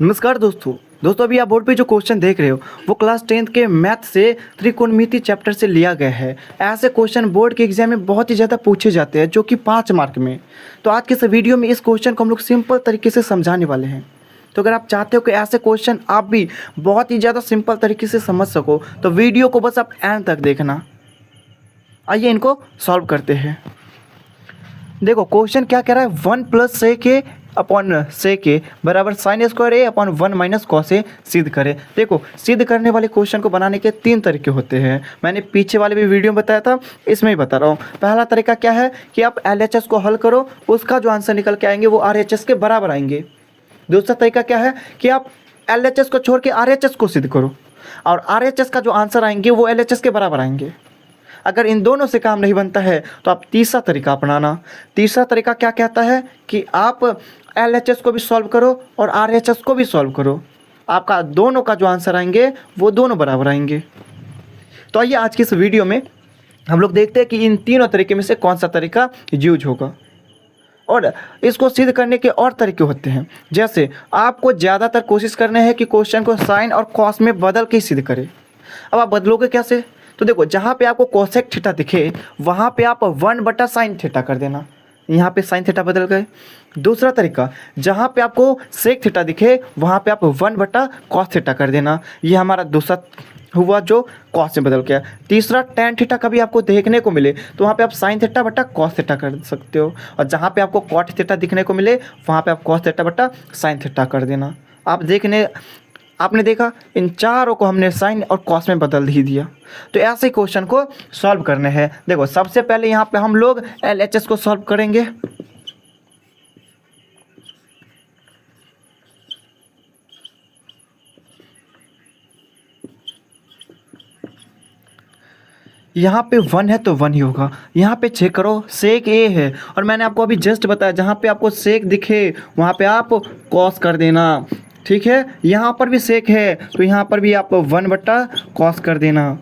नमस्कार दोस्तों अभी आप बोर्ड पे जो क्वेश्चन देख रहे हो वो क्लास 10th के मैथ से त्रिकोणमिति चैप्टर से लिया गया है। ऐसे क्वेश्चन बोर्ड के एग्जाम में बहुत ही ज़्यादा पूछे जाते हैं जो कि 5 मार्क में। तो आज के इस वीडियो में इस क्वेश्चन को हम लोग सिंपल तरीके से समझाने वाले हैं। तो अगर आप चाहते हो कि ऐसे क्वेश्चन आप भी बहुत ही ज़्यादा सिंपल तरीके से समझ सको तो वीडियो को बस आप एंड तक देखना। आइए इनको सॉल्व करते हैं। देखो क्वेश्चन क्या कह रहा है, 1 + sec a upon sec a बराबर sin square a upon 1 minus cos a सिद्ध करें। देखो सिद्ध करने वाले क्वेश्चन को बनाने के 3 तरीके होते हैं। मैंने पीछे वाले भी वीडियो में बताया था, इसमें ही बता रहा हूँ। पहला तरीका क्या है कि आप LHS को हल करो, उसका जो आंसर निकल के आएंगे वो RHS के बराबर आएंगे। दूसरा तरीका क्या है कि आप LHS को छोड़ के RHS को सिद्ध करो और RHS का जो आंसर आएंगे वो LHS के बराबर आएंगे। अगर इन दोनों से काम नहीं बनता है तो आप तीसरा तरीका अपनाना। तीसरा तरीका क्या कहता है कि आप LHS को भी सॉल्व करो और RHS को भी सॉल्व करो, आपका दोनों का जो आंसर आएंगे वो दोनों बराबर आएंगे। तो आइए आज की इस वीडियो में हम लोग देखते हैं कि इन तीनों तरीके में से कौन सा तरीका यूज होगा। और इसको सिद्ध करने के और तरीके होते हैं, जैसे आपको ज़्यादातर कोशिश करना है कि क्वेश्चन को साइन और कॉस में बदल के सिद्ध करें। अब आप बदलोगे कैसे? तो देखो जहाँ पे आपको कोसेक थीटा दिखे वहाँ पे आप 1/sin थीटा कर देना, यहाँ पे sin थीटा बदल गए। दूसरा तरीका, जहाँ पे आपको सेक थीटा दिखे वहाँ पे आप 1/cos थीटा कर देना, ये हमारा दूसरा हुआ जो cos में बदल गया। तीसरा tan थीटा कभी आपको देखने को मिले तो वहाँ पे आप sin थीटा बटा cos थीटा कर सकते हो, और जहाँ पे आपको cot थीटा दिखने को मिले वहाँ पे आप cos थीटा बटा sin थीटा कर देना। आपने देखा इन चारों को हमने साइन और कॉस में बदल ही दिया। तो ऐसे क्वेश्चन को सॉल्व करने हैं। देखो सबसे पहले यहाँ पे हम लोग LHS को सॉल्व करेंगे। यहाँ पे 1 है तो 1 ही होगा। यहाँ पे चेक करो सेक a है और मैंने आपको अभी जस्ट बताया जहाँ पे आपको सेक दिखे वहाँ पे आप कॉस कर देना, ठीक है। यहाँ पर भी सेक है तो यहाँ पर भी आप 1/cos कर देना।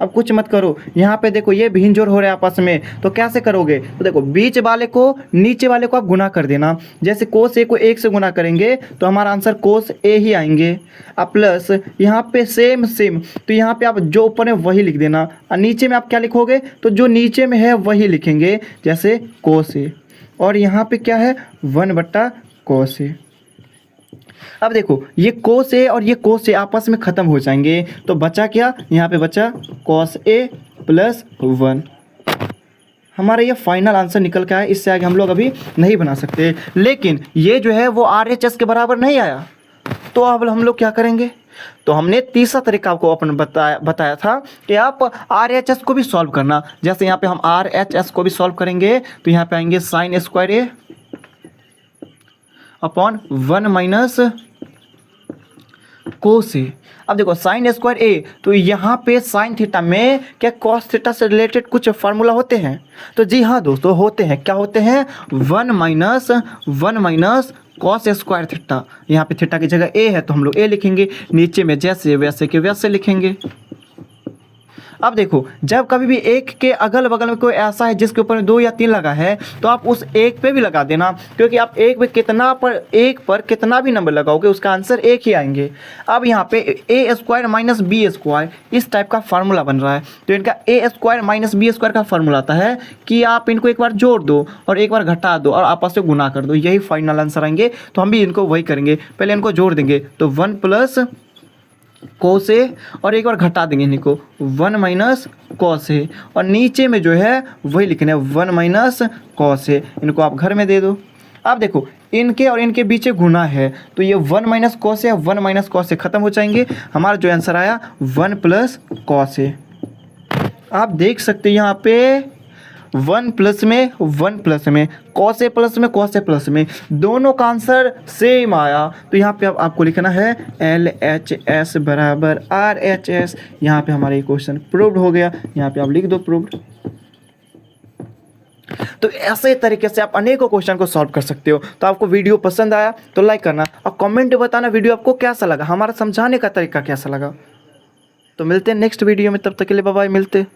अब कुछ मत करो, यहाँ पे देखो ये भिन्न-जोड़ हो रहा है आपस में, तो कैसे करोगे? तो देखो बीच वाले को नीचे वाले को आप गुना कर देना। जैसे cos a को 1 से गुना करेंगे तो हमारा आंसर cos a ही आएंगे। अब प्लस यहाँ पे सेम तो यहाँ पे आप जो ऊपर है वही लिख देना, और नीचे में आप क्या लिखोगे? तो जो नीचे में है वही लिखेंगे, जैसे cos a। और यहाँ पे क्या है? 1/cos a। अब देखो ये cos a और ये cos a आपस में ख़त्म हो जाएंगे, तो बचा क्या? यहाँ पे बचा cos a + 1। हमारा ये फाइनल आंसर निकल के आया। इससे आगे हम लोग अभी नहीं बना सकते, लेकिन ये जो है वो RHS के बराबर नहीं आया। तो अब हम लोग क्या करेंगे? तो हमने तीसरा तरीका आपको अपन बताया था कि आप RHS को भी सॉल्व करना। जैसे यहाँ पे हम RHS को भी सॉल्व करेंगे तो यहाँ पे आएंगे sin square a upon 1 minus cos a। अब देखो sin स्क्वायर a, तो यहाँ पे sin थीटा में क्या cos थीटा से रिलेटेड कुछ फार्मूला होते हैं? तो जी हाँ दोस्तों होते हैं। क्या होते हैं? 1 माइनस cos स्क्वायर थीटा। यहाँ पे थीटा की जगह a है तो हम लोग a लिखेंगे, नीचे में जैसे वैसे के वैसे लिखेंगे। अब देखो जब कभी भी एक के अगल बगल में कोई ऐसा है जिसके ऊपर 2 या 3 लगा है तो आप उस एक पे भी लगा देना, क्योंकि आप एक पर कितना भी नंबर लगाओगे उसका आंसर एक ही आएंगे। अब यहाँ पे a² - b² इस टाइप का फार्मूला बन रहा है, तो इनका a² - b² का फार्मूला आता है कि आप इनको एक बार जोड़ दो और एक बार घटा दो और आपस में गुना कर दो, यही फाइनल आंसर आएंगे। तो हम भी इनको वही करेंगे, पहले इनको जोड़ देंगे तो 1 + cos a और एक बार घटा देंगे इनको 1 माइनस cos a, और नीचे में जो है वही लिखना है 1 माइनस cos a। इनको आप घर में दे दो। अब देखो इनके और इनके बीच गुना है तो ये 1 minus cos a 1 minus cos a ख़त्म हो जाएंगे। हमारा जो आंसर आया 1 + cos a। आप देख सकते हैं यहाँ पे 1 प्लस में cos a प्लस में cos a प्लस में दोनों का आंसर सेम आया। तो यहाँ पे आपको लिखना है LHS बराबर RHS। यहाँ पे हमारा ये क्वेश्चन प्रूव्ड हो गया, यहाँ पे आप लिख दो प्रूव्ड। तो ऐसे तरीके से आप अनेकों क्वेश्चन को सॉल्व कर सकते हो। तो आपको वीडियो पसंद आया तो लाइक करना और कमेंट में बताना वीडियो आपको कैसा लगा, हमारा समझाने का तरीका कैसा लगा। तो मिलते हैं नेक्स्ट वीडियो में, तब तक के लिए बाय बाय, मिलते हैं।